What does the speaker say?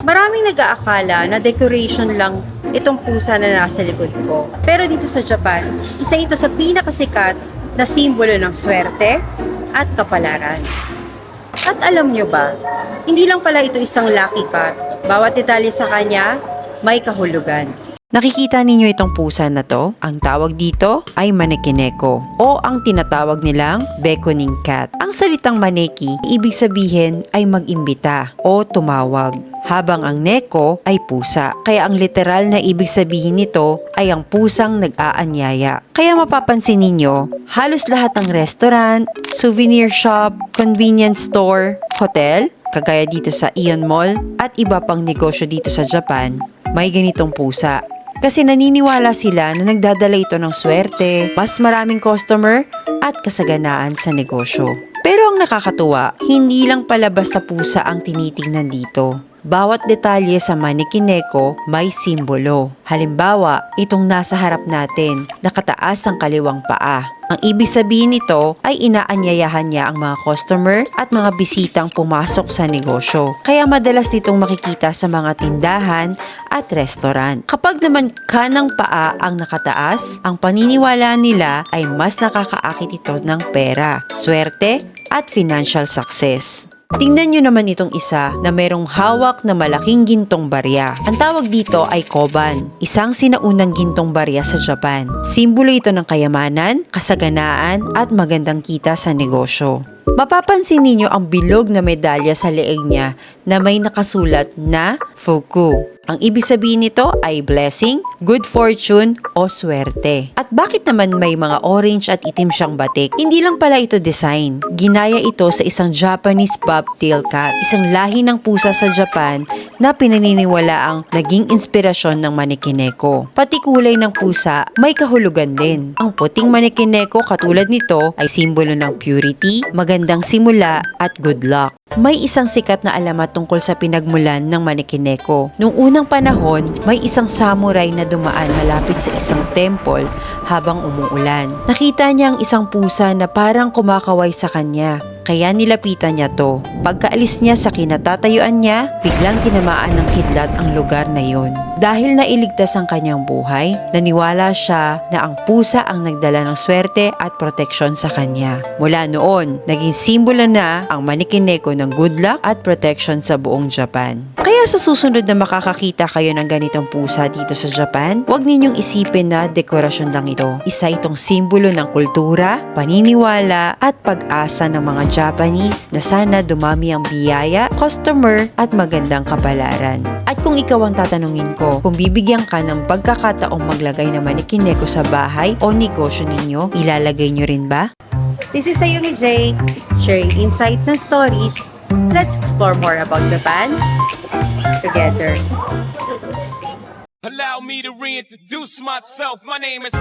Maraming nag-aakala na decoration lang itong pusa na nasa likod ko. Pero dito sa Japan, isa ito sa pinakasikat na simbolo ng swerte at kapalaran. At alam nyo ba, hindi lang pala ito isang lucky cat. Bawat detalye sa kanya, may kahulugan. Nakikita ninyo itong pusa na to? Ang tawag dito ay manekineko o ang tinatawag nilang beckoning cat. Ang salitang maneki, ibig sabihin ay mag-imbita o tumawag, habang ang neko ay pusa. Kaya ang literal na ibig sabihin nito ay ang pusang nag-aanyaya. Kaya mapapansin ninyo, halos lahat ng restaurant, souvenir shop, convenience store, hotel, kagaya dito sa Aeon Mall at iba pang negosyo dito sa Japan, may ganitong pusa. Kasi naniniwala sila na nagdadala ito ng swerte, mas maraming customer at kasaganaan sa negosyo. Pero ang nakakatuwa, hindi lang pala basta pusa ang tinitingnan dito. Bawat detalye sa manekineko may simbolo. Halimbawa, itong nasa harap natin, nakataas ang kaliwang paa. Ang ibig sabihin nito ay inaanyayahan niya ang mga customer at mga bisitang pumasok sa negosyo. Kaya madalas nitong makikita sa mga tindahan at restaurant. Kapag naman kanang paa ang nakataas, ang paniniwala nila ay mas nakakaakit ito ng pera, swerte at financial success. Tingnan nyo naman itong isa na mayroong hawak na malaking gintong barya. Ang tawag dito ay koban, isang sinaunang gintong barya sa Japan. Simbolo ito ng kayamanan, kasaganaan at magandang kita sa negosyo. Mapapansin ninyo ang bilog na medalya sa leeg niya na may nakasulat na Fuku. Ang ibig sabihin nito ay blessing, good fortune o swerte. At bakit naman may mga orange at itim siyang batik? Hindi lang pala ito design. Ginaya ito sa isang Japanese bobtail cat, isang lahi ng pusa sa Japan na pinaniniwalaang naging inspirasyon ng manekineko. Pati kulay ng pusa may kahulugan din. Ang puting manekineko katulad nito ay simbolo ng purity, magandang simula at good luck. May isang sikat na alamat tungkol sa pinagmulan ng manekineko. Noong unang panahon, may isang samurai na dumaan malapit sa isang temple habang umuulan. Nakita niya ang isang pusa na parang kumakaway sa kanya. Kaya nilapitan niya to. Pagkaalis niya sa kinatatayuan niya, biglang tinamaan ng kidlat ang lugar na yon. Dahil nailigtas ang kanyang buhay, naniwala siya na ang pusa ang nagdala ng swerte at proteksyon sa kanya. Mula noon, naging simbolo na ang manekineko ng good luck at protection sa buong Japan. Kaya sa susunod na makakakita kayo ng ganitong pusa dito sa Japan, huwag ninyong isipin na dekorasyon lang ito. Isa itong simbolo ng kultura, paniniwala at pag-asa ng mga Japanese na sana dumami ang biyaya, customer at magandang kapalaran. At kung ikaw ang tatanungin ko, kung bibigyan ka ng pagkakataong maglagay ng manekineko sa bahay o negosyo ninyo, ilalagay nyo rin ba? This is Sayumi J, sharing insights and stories. Let's explore more about Japan together. Allow me to reintroduce myself. My name is